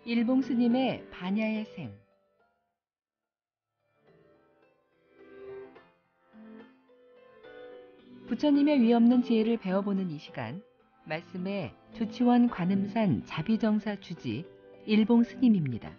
일봉 스님의 반야의 생. 부처님의 위없는 지혜를 배워보는 이 시간, 말씀의 두치원 관음산 자비정사 주지 일봉 스님입니다.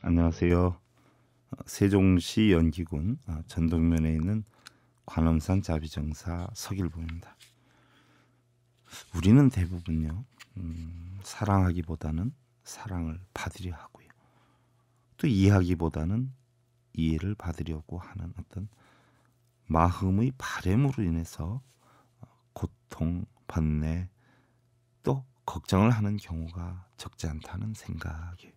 안녕하세요. 세종시 연기군 전동면에 있는 관음산 자비정사 서길봉입니다. 우리는 대부분요, 사랑하기보다는 사랑을 받으려 하고요, 또 이해하기보다는 이해를 받으려고 하는 어떤 마음의 바램으로 인해서 고통, 번뇌, 또 걱정을 하는 경우가 적지 않다는 생각이에요.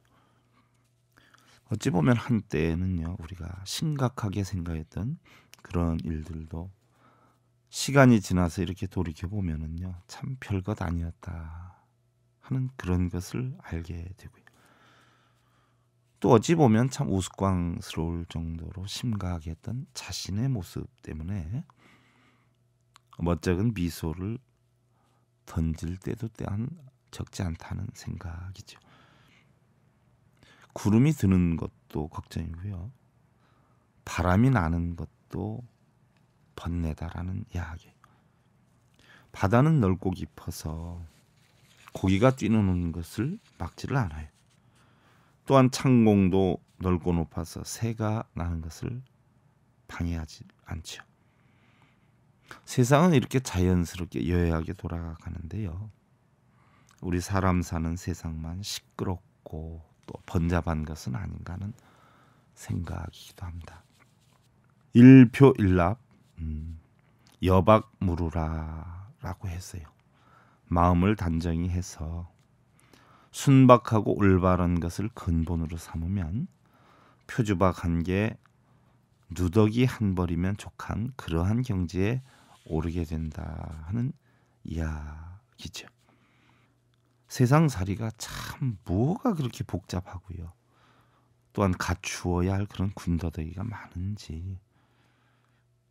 어찌 보면 한때는요, 우리가 심각하게 생각했던 그런 일들도 시간이 지나서 이렇게 돌이켜 보면은요, 참 별것 아니었다 하는 그런 것을 알게 되고요. 또 어찌 보면 참 우스꽝스러울 정도로 심각하게 했던 자신의 모습 때문에 멋쩍은 미소를 던질 때도 또한 적지 않다는 생각이죠. 구름이 드는 것도 걱정이고요, 바람이 나는 것도 번뇌다라는 이야기. 바다는 넓고 깊어서 고기가 뛰노는 것을 막지를 않아요. 또한 창공도 넓고 높아서 새가 나는 것을 방해하지 않죠. 세상은 이렇게 자연스럽게 여야하게 돌아가는데요, 우리 사람 사는 세상만 시끄럽고 또 번잡한 것은 아닌가 하는 생각이기도 합니다. 일표일납, 여박무루라라고 했어요. 마음을 단정히 해서 순박하고 올바른 것을 근본으로 삼으면 표주박한 게 누더기 한 벌이면 족한 그러한 경지에 오르게 된다 하는 이야기죠. 세상살이가 참 뭐가 그렇게 복잡하고요, 또한 갖추어야 할 그런 군더더기가 많은지,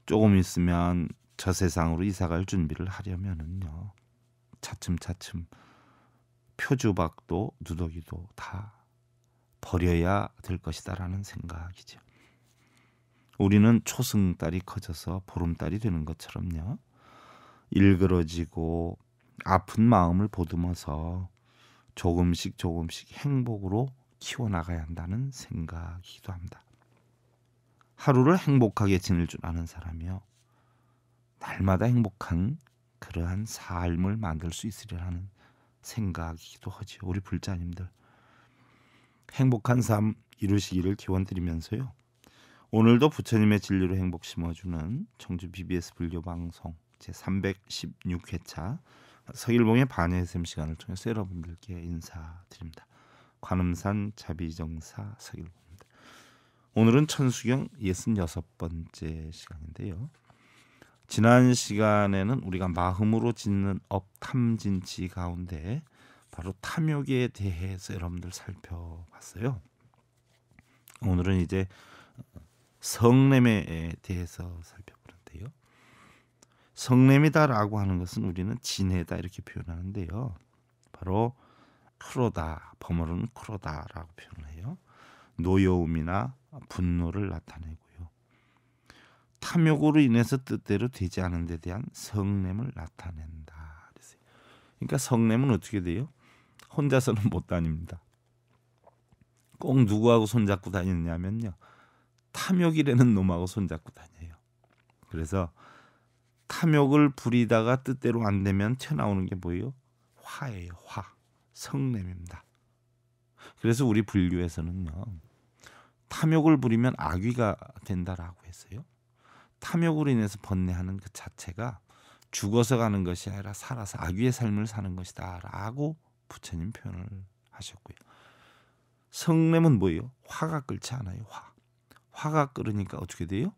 조금 있으면 저 세상으로 이사갈 준비를 하려면은요, 차츰차츰 표주박도 누더기도 다 버려야 될 것이다라는 생각이죠. 우리는 초승달이 커져서 보름달이 되는 것처럼요, 일그러지고 아픈 마음을 보듬어서 조금씩 행복으로 키워나가야 한다는 생각이기도 합니다. 하루를 행복하게 지낼 줄 아는 사람이요, 날마다 행복한 그러한 삶을 만들 수 있으리라는 생각이기도 하죠. 우리 불자님들 행복한 삶 이루시기를 기원드리면서요, 오늘도 부처님의 진리로 행복 심어주는 청주 BBS 불교방송 제316회차 서길봉의 반야의샘 시간을 통해서 여러분들께 인사드립니다. 관음산 자비정사 서길봉입니다. 오늘은 천수경 66번째 시간인데요, 지난 시간에는 우리가 마음으로 짓는 업탐진치 가운데 바로 탐욕에 대해서 여러분들 살펴봤어요. 오늘은 이제 성냄에 대해서 살펴보는데요, 성냄이다라고 하는 것은 우리는 진해다 이렇게 표현하는데요, 바로 크로다, 범어로는 크로다라고 표현을 해요. 노여움이나 분노를 나타내고요, 탐욕으로 인해서 뜻대로 되지 않은 데 대한 성냄을 나타낸다 그랬어요. 그러니까 성냄은 어떻게 돼요? 혼자서는 못 다닙니다. 꼭 누구하고 손잡고 다니느냐면요, 탐욕이라는 놈하고 손잡고 다녀요. 그래서 탐욕을 부리다가 뜻대로 안 되면 튀어나오는 게 뭐예요? 화예요. 화. 성냄입니다. 그래서 우리 불교에서는요, 탐욕을 부리면 악귀가 된다라고 했어요. 탐욕으로 인해서 번뇌하는 그 자체가 죽어서 가는 것이 아니라 살아서 악귀의 삶을 사는 것이다 라고 부처님 표현을 하셨고요. 성냄은 뭐예요? 화가 끓지 않아요. 화가 끓으니까 어떻게 돼요?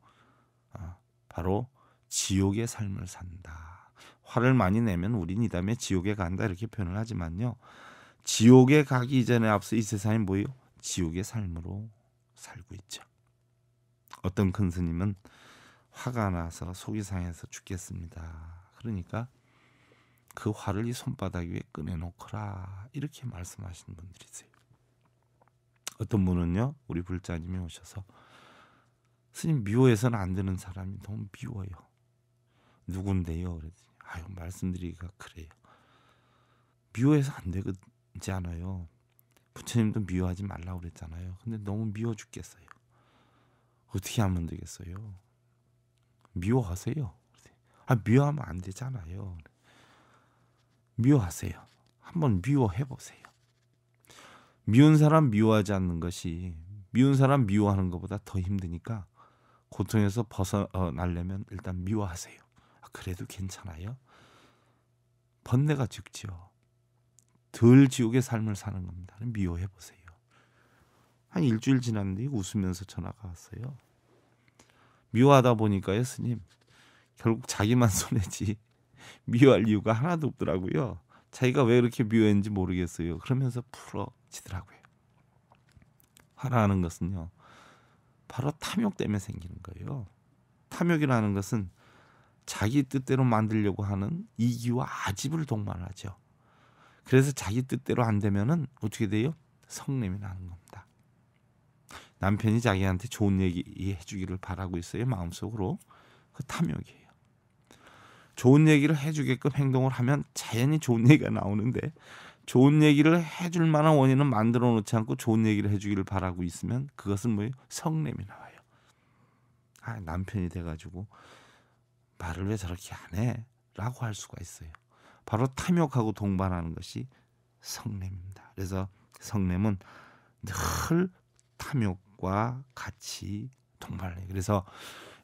바로 지옥의 삶을 산다. 화를 많이 내면 우린 이 다음에 지옥에 간다 이렇게 표현을 하지만요, 지옥에 가기 이전에 앞서 이 세상이 뭐예요? 지옥의 삶으로 살고 있죠. 어떤 큰 스님은 화가 나서 속이 상해서 죽겠습니다. 그러니까 그 화를 이 손바닥 위에 꺼내놓거라 이렇게 말씀하시는 분들이 있어요. 어떤 분은요, 우리 불자님이 오셔서 스님 미워해서는 안 되는 사람이 너무 미워요. 누군데요? 그랬더니 아유 말씀드리기가 그래요. 미워해서 안 되지 않아요. 부처님도 미워하지 말라고 그랬잖아요. 근데 너무 미워 죽겠어요. 어떻게 하면 되겠어요? 미워하세요. 미워하면 안 되잖아요. 미워하세요. 한번 미워해 보세요. 미운 사람 미워하지 않는 것이 미운 사람 미워하는 것보다 더 힘드니까 고통에서 벗어나려면 일단 미워하세요. 그래도 괜찮아요. 번뇌가 죽지요. 덜 지옥의 삶을 사는 겁니다. 미워해 보세요. 한 일주일 지났는데 웃으면서 전화가 왔어요. 미워하다 보니까요, 스님 결국 자기만 손해지 미워할 이유가 하나도 없더라고요. 자기가 왜 그렇게 미워했는지 모르겠어요. 그러면서 풀어지더라고요. 화나는 것은요, 바로 탐욕 때문에 생기는 거예요. 탐욕이라는 것은 자기 뜻대로 만들려고 하는 이기와 아집을 동반하죠. 그래서 자기 뜻대로 안 되면은 어떻게 돼요? 성냄이 나는 겁니다. 남편이 자기한테 좋은 얘기 해주기를 바라고 있어요. 마음속으로. 그 탐욕이에요. 좋은 얘기를 해주게끔 행동을 하면 자연히 좋은 얘기가 나오는데 좋은 얘기를 해줄 만한 원인은 만들어 놓지 않고 좋은 얘기를 해주기를 바라고 있으면 그것은 뭐예요? 성냄이 나와요. 남편이 돼가지고 말을 왜 저렇게 안 해? 라고 할 수가 있어요. 바로 탐욕하고 동반하는 것이 성냄입니다. 그래서 성냄은 늘 탐욕과 같이 동반해요. 그래서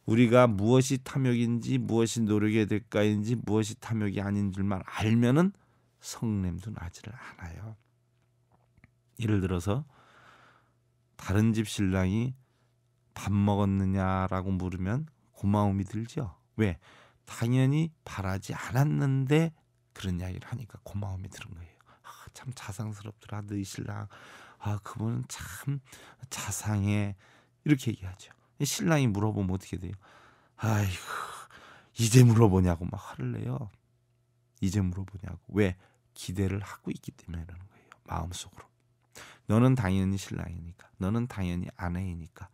우리가 무엇이 탐욕인지 무엇이 노력의 대가인지 무엇이 탐욕이 아닌 줄만 알면은 성냄도 나지를 않아요. 예를 들어서 다른 집 신랑이 밥 먹었느냐라고 물으면 고마움이 들죠. 왜? 당연히 바라지 않았는데 그런 이야기를 하니까 고마움이 드는 거예요. 참 자상스럽더라 너희 신랑. 그분은 참 자상해. 이렇게 얘기하죠. 신랑이 물어보면 어떻게 돼요? 아이고 이제 물어보냐고 막 화를 내요. 이제 물어보냐고. 왜? 기대를 하고 있기 때문에 그러는 거예요. 마음속으로. 너는 당연히 신랑이니까. 너는 당연히 아내이니까.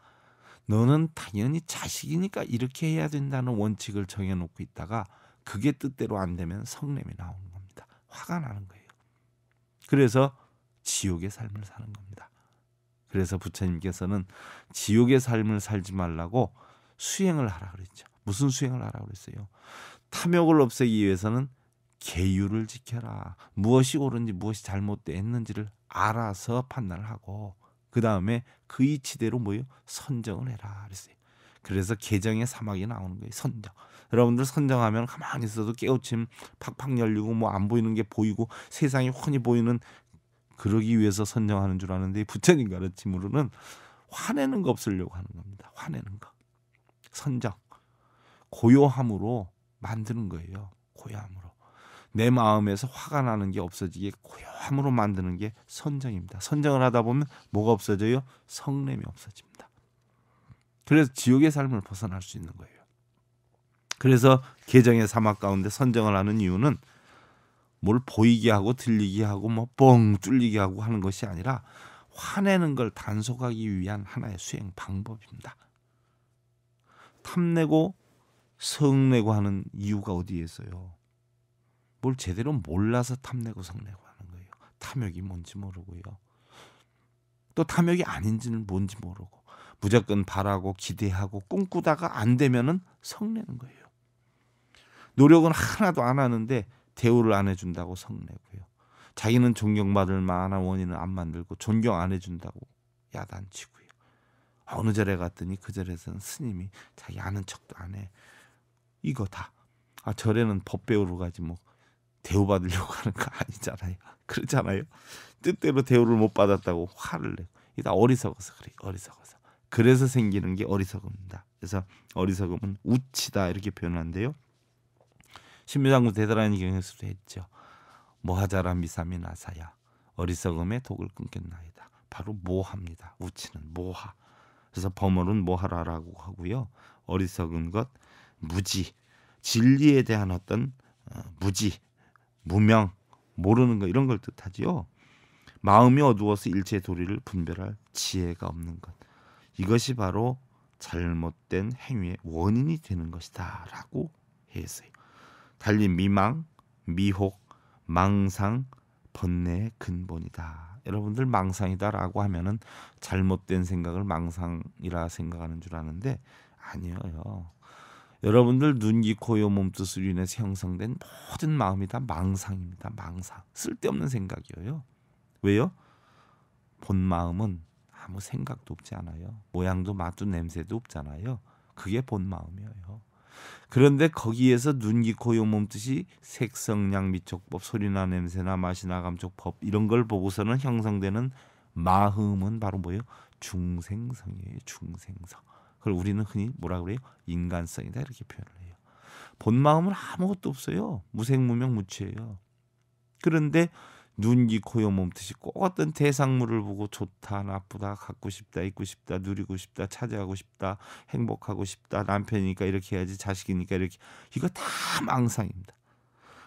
너는 당연히 자식이니까 이렇게 해야 된다는 원칙을 정해놓고 있다가 그게 뜻대로 안 되면 성냄이 나오는 겁니다. 화가 나는 거예요. 그래서 지옥의 삶을 사는 겁니다. 그래서 부처님께서는 지옥의 삶을 살지 말라고 수행을 하라 그랬죠. 무슨 수행을 하라고 그랬어요? 탐욕을 없애기 위해서는 계율을 지켜라. 무엇이 옳은지 무엇이 잘못됐는지를 알아서 판단을 하고 그 다음에 그 이치대로 선정을 해라 그랬어요. 그래서 개정의 사막이 나오는 거예요. 선정. 여러분들 선정하면 가만히 있어도 깨우침 팍팍 열리고 안 보이는 게 보이고 세상이 훤히 보이는 그러기 위해서 선정하는 줄 아는데 부처님 가르침으로는 화내는 거 없으려고 하는 겁니다. 화내는 거. 선정. 고요함으로 만드는 거예요. 고요함으로. 내 마음에서 화가 나는 게 없어지게 고요함으로 만드는 게 선정입니다. 선정을 하다 보면 뭐가 없어져요? 성냄이 없어집니다. 그래서 지옥의 삶을 벗어날 수 있는 거예요. 그래서 개정의 사막 가운데 선정을 하는 이유는 뭘 보이게 하고 들리게 하고 뻥 뚫리게 하고 하는 것이 아니라 화내는 걸 단속하기 위한 하나의 수행 방법입니다. 탐내고 성내고 하는 이유가 어디에 있어요? 뭘 제대로 몰라서 탐내고 성내고 하는 거예요. 탐욕이 뭔지 모르고요. 또 탐욕이 아닌지는 뭔지 모르고 무조건 바라고 기대하고 꿈꾸다가 안 되면은 성내는 거예요. 노력은 하나도 안 하는데 대우를 안 해준다고 성내고요. 자기는 존경받을 만한 원인을 안 만들고 존경 안 해준다고 야단치고요. 어느 절에 갔더니 그 절에서는 스님이 자기 아는 척도 안 해. 이거 다. 절에는 법 배우러 가지 대우받으려고 하는 거 아니잖아요. 그렇잖아요. 뜻대로 대우를 못 받았다고 화를 내고. 이게 다 어리석어서 그래요. 어리석어서. 그래서 생기는 게 어리석음입니다. 그래서 어리석음은 우치다 이렇게 표현하는데요. 신묘장구 대단한 경에서도 했죠. 모하자라 미삼이 나사야. 어리석음의 독을 끊겠나이다. 바로 모합니다. 우치는 모하. 그래서 범어는 뭐하라라고 하고요. 어리석은 것, 무지, 진리에 대한 어떤 무지, 무명, 모르는 것 이런 걸 뜻하지요. 마음이 어두워서 일체 도리를 분별할 지혜가 없는 것. 이것이 바로 잘못된 행위의 원인이 되는 것이다 라고 했어요. 달리 미망, 미혹, 망상, 번뇌의 근본이다. 여러분들 망상이다라고 하면은 잘못된 생각을 망상이라 생각하는 줄 아는데 아니에요. 여러분들 눈, 귀, 코, 요 몸뜻으로 인해서 형성된 모든 마음이 다 망상입니다. 망상. 쓸데없는 생각이에요. 왜요? 본 마음은 아무 생각도 없지 않아요. 모양도 맛도 냄새도 없잖아요. 그게 본 마음이에요. 그런데 거기에서 눈, 귀, 코, 요 몸뜻이 색성량, 미촉법, 소리나 냄새나 맛이나 감촉법 이런 걸 보고서는 형성되는 마음은 바로 뭐예요? 중생성이에요. 중생성. 그걸 우리는 흔히 뭐라 그래요? 인간성이다 이렇게 표현을 해요. 본 마음은 아무것도 없어요. 무생무명 무취예요. 그런데 눈, 귀, 코, 요 몸뜻이 꼭 어떤 대상물을 보고 좋다, 나쁘다, 갖고 싶다, 있고 싶다, 누리고 싶다, 차지하고 싶다, 행복하고 싶다, 남편이니까 이렇게 해야지, 자식이니까 이렇게, 이거 다 망상입니다.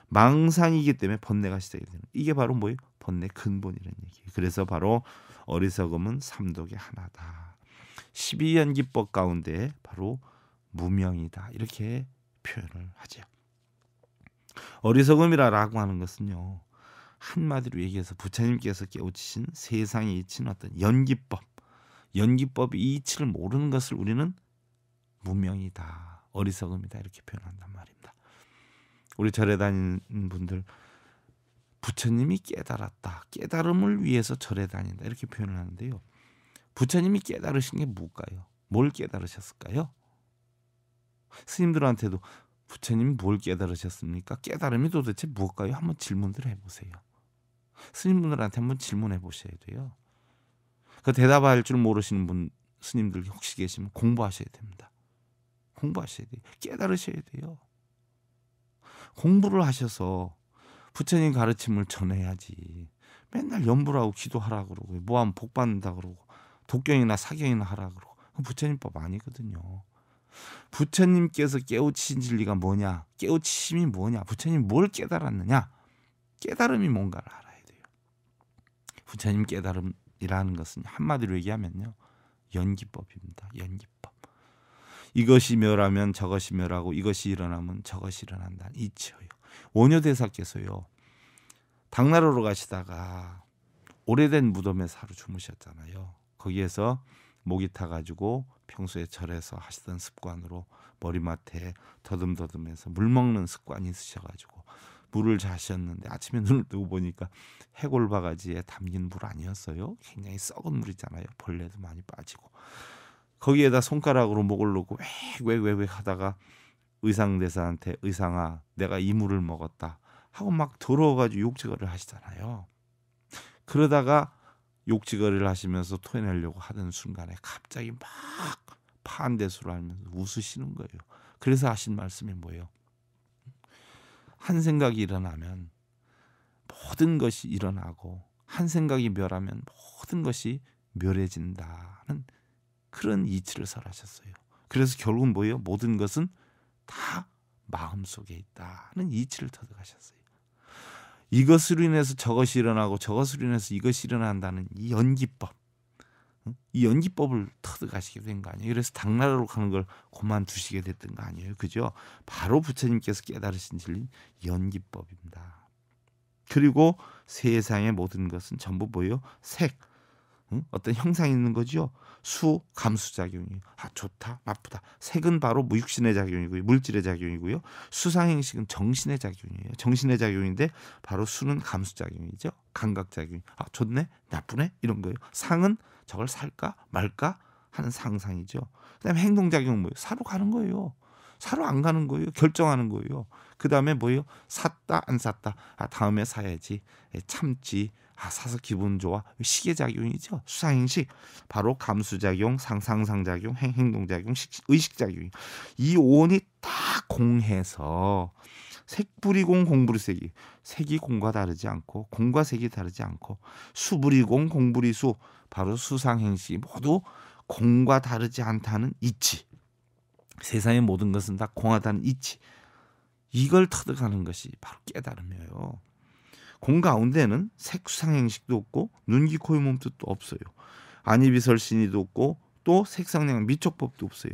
망상이기 때문에 번뇌가 시작이 되는, 이게 바로 뭐예요? 번뇌 근본이라는 얘기예요. 그래서 바로 어리석음은 삼독의 하나다. 12연기법 가운데 바로 무명이다 이렇게 표현을 하죠. 어리석음이라고 하는 것은요, 한마디로 얘기해서 부처님께서 깨우치신 세상에 이친 어떤 연기법, 연기법의 이 이치를 모르는 것을 우리는 무명이다, 어리석음이다 이렇게 표현한단 말입니다. 우리 절에 다니는 분들 부처님이 깨달았다, 깨달음을 위해서 절에 다닌다 이렇게 표현을 하는데요. 부처님이 깨달으신 게 뭘까요? 뭘 깨달으셨을까요? 스님들한테도 부처님이 뭘 깨달으셨습니까? 깨달음이 도대체 무엇일까요? 한번 질문들 해보세요. 스님분들한테 한번 질문해 보셔야 돼요. 그 대답할 줄 모르시는 분 스님들 혹시 계시면 공부하셔야 됩니다. 공부하셔야 돼요. 깨달으셔야 돼요. 공부를 하셔서 부처님 가르침을 전해야지. 맨날 염불하고 기도하라 그러고 뭐하면 복 받는다 그러고 독경이나 사경이나 하라 그러고 부처님법 아니거든요. 부처님께서 깨우치신 진리가 뭐냐? 깨우치심이 뭐냐? 부처님이 뭘 깨달았느냐? 깨달음이 뭔가를 알아야 돼요. 부처님 깨달음이라는 것은 한마디로 얘기하면요, 연기법입니다. 연기법. 이것이 멸하면 저것이 멸하고 이것이 일어나면 저것이 일어난다는 이치예요. 원효대사께서요, 당나라로 가시다가 오래된 무덤에서 하루 주무셨잖아요. 거기에서 목이 타가지고 평소에 절에서 하시던 습관으로 머리맡에 더듬더듬해서 물 먹는 습관이 있으셔가지고 물을 자셨는데 아침에 눈을 뜨고 보니까 해골바가지에 담긴 물 아니었어요. 굉장히 썩은 물이잖아요. 벌레도 많이 빠지고 거기에다 손가락으로 목을 놓고 왜 하다가 의상대사한테 의상아 내가 이 물을 먹었다 하고 막 더러워가지고 욕지거리를 하시잖아요. 그러다가 욕지거리를 하시면서 토해내려고 하던 순간에 갑자기 막 파한대수를 하면서 웃으시는 거예요. 그래서 하신 말씀이 뭐예요? 한 생각이 일어나면 모든 것이 일어나고 한 생각이 멸하면 모든 것이 멸해진다는 그런 이치를 설하셨어요. 그래서 결국은 뭐예요? 모든 것은 다 마음속에 있다는 이치를 터득하셨어요. 이것으로 인해서 저것이 일어나고 저것으로 인해서 이것이 일어난다는 이 연기법, 이 연기법을 터득하시게 된 거 아니에요. 그래서 당나라로 가는 걸 그만두시게 됐던 거 아니에요. 그죠? 바로 부처님께서 깨달으신 진리는 연기법입니다. 그리고 세상의 모든 것은 전부 뭐예요? 색, 어떤 형상이 있는 거죠. 수, 감수작용이에요. 좋다, 나쁘다. 색은 바로 무육신의 작용이고요. 물질의 작용이고요. 수상행식은 정신의 작용이에요. 정신의 작용인데 바로 수는 감수작용이죠. 감각작용. 좋네, 나쁘네 이런 거예요. 상은 저걸 살까 말까 하는 상상이죠. 그다음에 행동작용은 뭐예요? 사로 가는 거예요. 사러 안 가는 거예요. 결정하는 거예요. 그 다음에 뭐예요? 샀다 안 샀다. 다음에 사야지. 참지. 사서 기분 좋아. 시계작용이죠. 수상행식. 바로 감수작용, 상상작용, 행동작용, 의식작용. 이 오온이 딱 공해서 색불이공 공불이색이, 색이 공과 다르지 않고 공과 색이 다르지 않고 수불이공 공불이수, 바로 수상행식이 모두 공과 다르지 않다는 이치, 세상의 모든 것은 다 공하다는 이치, 이걸 터득하는 것이 바로 깨달음이에요. 공 가운데는 색상행식도 없고 눈기 코의 몸뜻도 없어요. 안이비설신이도 없고 또 색상량 미촉법도 없어요.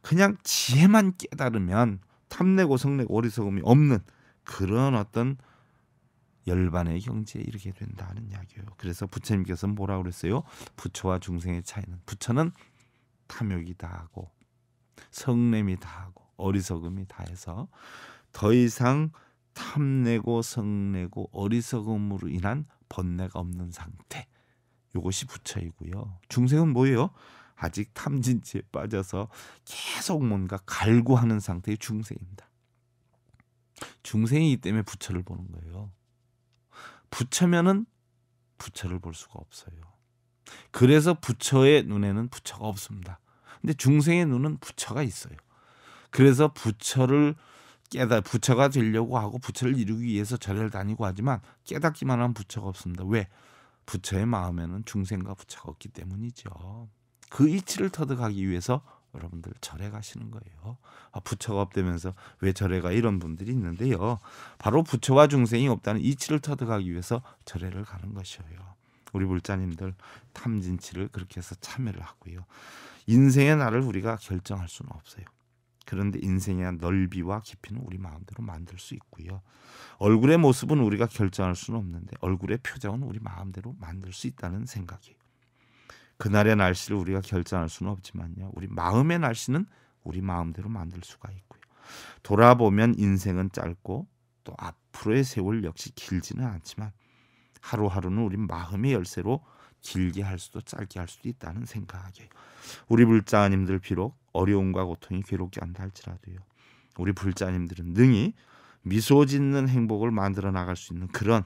그냥 지혜만 깨달으면 탐내고 성내고 어리석음이 없는 그런 어떤 열반의 경지에 이르게 된다는 이야기예요. 그래서 부처님께서는 뭐라고 그랬어요? 부처와 중생의 차이는, 부처는 탐욕이 다하고 성냄이 다하고 어리석음이 다해서 더 이상 탐내고 성내고 어리석음으로 인한 번뇌가 없는 상태, 이것이 부처이고요. 중생은 뭐예요? 아직 탐진치에 빠져서 계속 뭔가 갈구하는 상태의 중생입니다. 중생이기 때문에 부처를 보는 거예요. 부처면은 부처를 볼 수가 없어요. 그래서 부처의 눈에는 부처가 없습니다. 근데 중생의 눈은 부처가 있어요. 그래서 부처를 부처가 되려고 하고 부처를 이루기 위해서 절에를 다니고 하지만 깨닫기만 하면 부처가 없습니다. 왜? 부처의 마음에는 중생과 부처가 없기 때문이죠. 그 이치를 터득하기 위해서 여러분들 절에 가시는 거예요. 부처가 없다면서 왜 절에 가, 이런 분들이 있는데요. 바로 부처와 중생이 없다는 이치를 터득하기 위해서 절에를 가는 것이에요. 우리 불자님들 탐진치를 그렇게 해서 참여를 하고요. 인생의 날을 우리가 결정할 수는 없어요. 그런데 인생의 넓이와 깊이는 우리 마음대로 만들 수 있고요. 얼굴의 모습은 우리가 결정할 수는 없는데 얼굴의 표정은 우리 마음대로 만들 수 있다는 생각이에요. 그날의 날씨를 우리가 결정할 수는 없지만요. 우리 마음의 날씨는 우리 마음대로 만들 수가 있고요. 돌아보면 인생은 짧고 또 앞으로의 세월 역시 길지는 않지만 하루하루는 우리 마음의 열쇠로 길게 할 수도 짧게 할 수도 있다는 생각이에요. 우리 불자님들 비록 어려움과 고통이 괴롭게 한다 할지라도요. 우리 불자님들은 능히 미소 짓는 행복을 만들어 나갈 수 있는 그런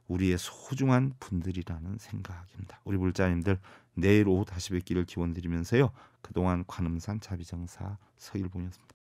우리의 소중한 분들이라는 생각입니다. 우리 불자님들 내일 오후 다시 뵙기를 기원드리면서요. 그동안 관음산 자비정사 서일봉이었습니다.